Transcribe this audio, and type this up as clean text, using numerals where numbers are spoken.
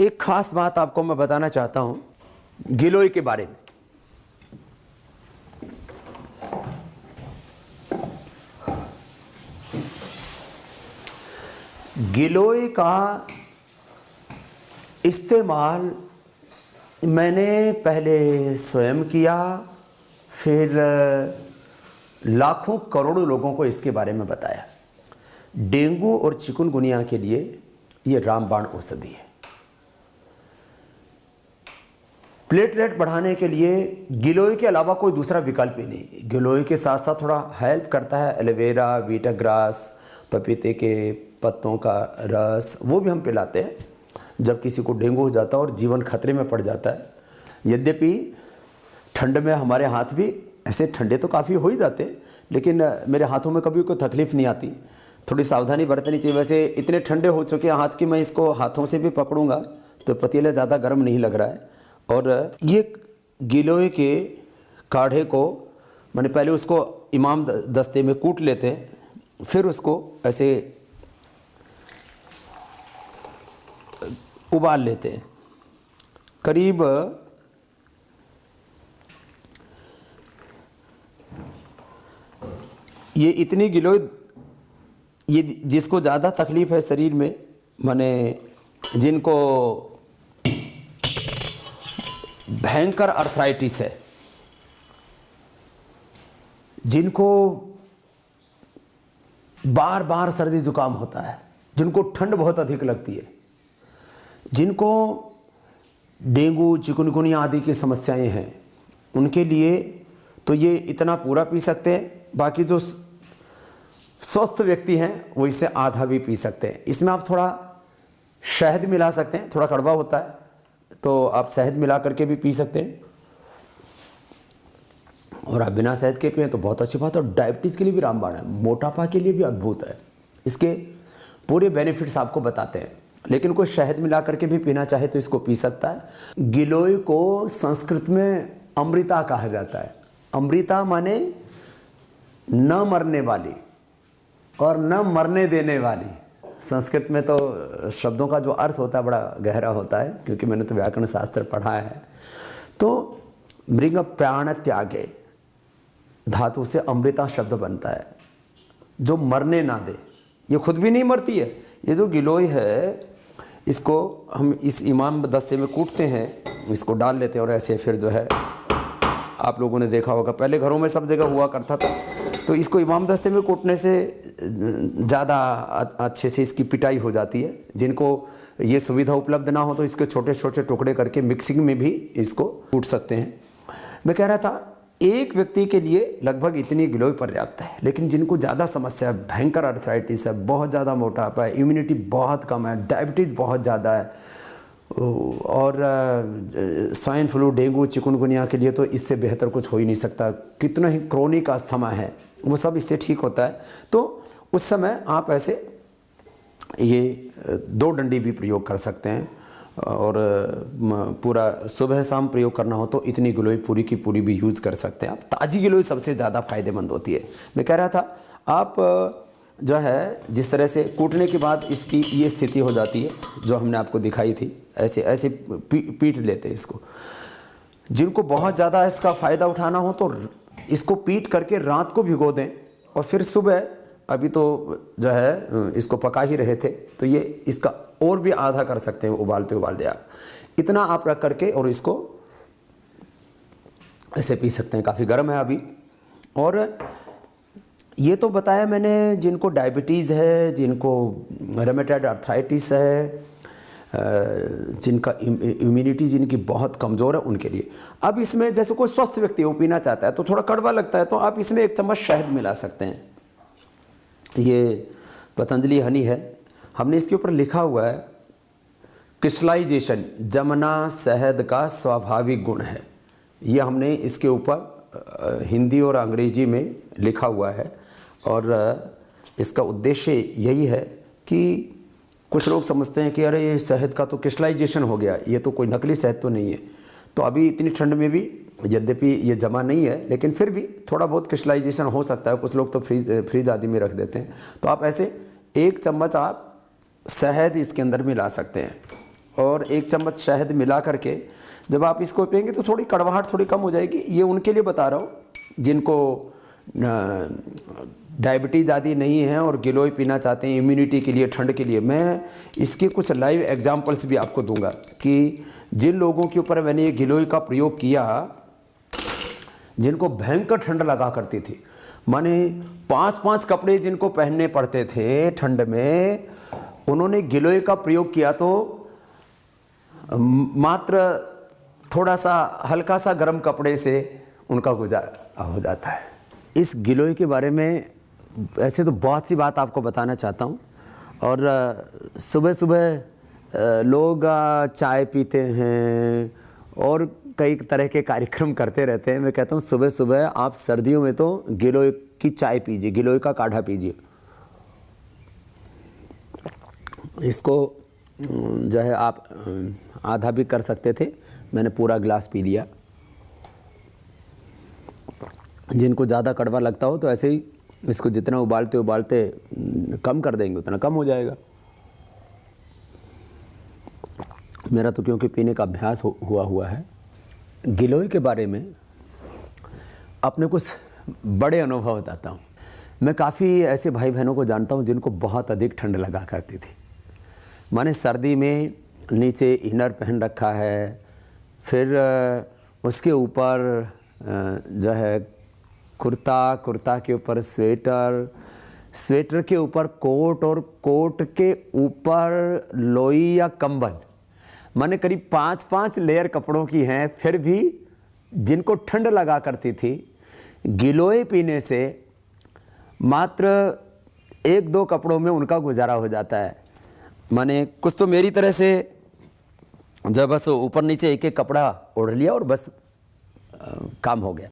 एक खास बात आपको मैं बताना चाहता हूं गिलोय के बारे में। गिलोय का इस्तेमाल मैंने पहले स्वयं किया, फिर लाखों करोड़ों लोगों को इसके बारे में बताया। डेंगू और चिकनगुनिया के लिए ये रामबाण औषधि है। प्लेटलेट बढ़ाने के लिए गिलोय के अलावा कोई दूसरा विकल्प ही नहीं। गिलोय के साथ साथ थोड़ा हेल्प करता है एलोवेरा, वीटाग्रास, पपीते के पत्तों का रस, वो भी हम पिलाते हैं जब किसी को डेंगू हो जाता है और जीवन खतरे में पड़ जाता है। यद्यपि ठंड में हमारे हाथ भी ऐसे ठंडे तो काफ़ी हो ही जाते, लेकिन मेरे हाथों में कभी कोई तकलीफ़ नहीं आती। थोड़ी सावधानी बरतनी चाहिए। वैसे इतने ठंडे हो चुके हैं हाथ की, मैं इसको हाथों से भी पकड़ूंगा तो पतीला ज़्यादा गर्म नहीं लग रहा है। और ये गिलोय के काढ़े को मैंने पहले उसको इमाम दस्ते में कूट लेते हैं, फिर उसको ऐसे उबाल लेते हैं। करीब ये इतनी गिलोय, ये जिसको ज़्यादा तकलीफ़ है शरीर में, माने जिनको भयंकर अर्थराइटिस है, जिनको बार बार सर्दी जुकाम होता है, जिनको ठंड बहुत अधिक लगती है, जिनको डेंगू चिकनगुनिया आदि की समस्याएं हैं, उनके लिए तो ये इतना पूरा पी सकते हैं। बाकी जो स्वस्थ व्यक्ति हैं वो इससे आधा भी पी सकते हैं। इसमें आप थोड़ा शहद मिला सकते हैं, थोड़ा कड़वा होता है तो आप शहद मिला करके भी पी सकते हैं, और आप बिना शहद के पिए तो बहुत अच्छी बात है। और डायबिटीज़ के लिए भी रामबाण है, मोटापा के लिए भी अद्भुत है। इसके पूरे बेनिफिट्स आपको बताते हैं, लेकिन कोई शहद मिला करके भी पीना चाहे तो इसको पी सकता है। गिलोय को संस्कृत में अमृता कहा जाता है। अमृता माने न मरने वाली और न मरने देने वाली। संस्कृत में तो शब्दों का जो अर्थ होता है बड़ा गहरा होता है, क्योंकि मैंने तो व्याकरण शास्त्र पढ़ा है। तो मृग प्राण त्यागे धातु से अमृता शब्द बनता है, जो मरने ना दे। ये खुद भी नहीं मरती है। ये जो गिलोय है, इसको हम इस इमाम दस्ते में कूटते हैं, इसको डाल लेते हैं और ऐसे फिर जो है, आप लोगों ने देखा होगा पहले घरों में सब जगह हुआ करता था, तो इसको इमाम दस्ते में कूटने से ज़्यादा अच्छे से इसकी पिटाई हो जाती है। जिनको ये सुविधा उपलब्ध ना हो तो इसके छोटे छोटे टुकड़े करके मिक्सिंग में भी इसको कूट सकते हैं। मैं कह रहा था एक व्यक्ति के लिए लगभग इतनी गिलोय पर्याप्त है, लेकिन जिनको ज़्यादा समस्या है, भयंकर अर्थराइटिस है, बहुत ज़्यादा मोटापा है, इम्यूनिटी बहुत कम है, डायबिटीज़ बहुत ज़्यादा है, और स्वाइन फ्लू, डेंगू, चिकनगुनिया के लिए तो इससे बेहतर कुछ हो ही नहीं सकता। कितना ही क्रोनिक अस्थमा है वो सब इससे ठीक होता है। तो उस समय आप ऐसे ये 2 डंडी भी प्रयोग कर सकते हैं, और पूरा सुबह शाम प्रयोग करना हो तो इतनी गिलोय पूरी की पूरी भी यूज़ कर सकते हैं आप। ताज़ी गिलोय सबसे ज़्यादा फ़ायदेमंद होती है। मैं कह रहा था आप जो है जिस तरह से कूटने के बाद इसकी ये स्थिति हो जाती है जो हमने आपको दिखाई थी, ऐसे ऐसे पीट लेते हैं इसको। जिनको बहुत ज़्यादा इसका फ़ायदा उठाना हो तो इसको पीट करके रात को भिगो दें, और फिर सुबह, अभी तो जो है इसको पका ही रहे थे तो ये इसका और भी आधा कर सकते हैं, उबालते उबालते आप इतना आप रख करके और इसको ऐसे पी सकते हैं। काफ़ी गर्म है अभी। और ये तो बताया मैंने जिनको डायबिटीज़ है, जिनको रेमेटॉइड अर्थराइटिस है, जिनका इम्यूनिटी जिनकी बहुत कमज़ोर है, उनके लिए। अब इसमें जैसे कोई स्वस्थ व्यक्ति वो पीना चाहता है तो थोड़ा कड़वा लगता है, तो आप इसमें 1 चम्मच शहद मिला सकते हैं। ये पतंजलि हनी है, हमने इसके ऊपर लिखा हुआ है क्रिस्टलाइजेशन, जमना शहद का स्वाभाविक गुण है। ये हमने इसके ऊपर हिंदी और अंग्रेजी में लिखा हुआ है, और इसका उद्देश्य यही है कि कुछ लोग समझते हैं कि अरे ये शहद का तो क्रिस्टलाइजेशन हो गया, ये तो कोई नकली शहद तो नहीं है। तो अभी इतनी ठंड में भी, यद्यपि ये जमा नहीं है, लेकिन फिर भी थोड़ा बहुत क्रिस्टलाइजेशन हो सकता है। कुछ लोग तो फ्रीज आदि में रख देते हैं। तो आप ऐसे 1 चम्मच आप शहद इसके अंदर मिला सकते हैं, और 1 चम्मच शहद मिला करके जब आप इसको पिएंगे तो थोड़ी कड़वाहट थोड़ी कम हो जाएगी। ये उनके लिए बता रहा हूँ जिनको डायबिटीज़ आदि नहीं है और गिलोय पीना चाहते हैं इम्यूनिटी के लिए, ठंड के लिए। मैं इसके कुछ लाइव एग्जांपल्स भी आपको दूंगा कि जिन लोगों के ऊपर मैंने ये गिलोय का प्रयोग किया, जिनको भयंकर ठंड लगा करती थी, माने 5-5 कपड़े जिनको पहनने पड़ते थे ठंड में, उन्होंने गिलोय का प्रयोग किया तो मात्र थोड़ा सा हल्का सा गर्म कपड़े से उनका गुजारा हो जाता है। इस गिलोय के बारे में ऐसे तो बहुत सी बात आपको बताना चाहता हूँ। और सुबह सुबह लोग चाय पीते हैं और कई तरह के कार्यक्रम करते रहते हैं। मैं कहता हूँ सुबह सुबह आप सर्दियों में तो गिलोय की चाय पीजिए, गिलोय का काढ़ा पीजिए। इसको जो है आप आधा भी कर सकते थे, मैंने पूरा गिलास पी लिया। जिनको ज़्यादा कड़वा लगता हो तो ऐसे ही इसको जितना उबालते उबालते कम कर देंगे उतना कम हो जाएगा। मेरा तो क्योंकि पीने का अभ्यास हुआ है। गिलोय के बारे में अपने कुछ बड़े अनुभव बताता हूँ। मैं काफ़ी ऐसे भाई बहनों को जानता हूँ जिनको बहुत अधिक ठंड लगा करती थी। माने सर्दी में नीचे इनर पहन रखा है, फिर उसके ऊपर जो है कुर्ता, कुर्ता के ऊपर स्वेटर, स्वेटर के ऊपर कोट और कोट के ऊपर लोई या कंबल। माने करीब 5-5 लेयर कपड़ों की हैं। फिर भी जिनको ठंड लगा करती थी, गिलोय पीने से मात्र 1-2 कपड़ों में उनका गुजारा हो जाता है। माने कुछ तो मेरी तरह से जब बस ऊपर नीचे एक एक कपड़ा ओढ़ लिया और बस काम हो गया।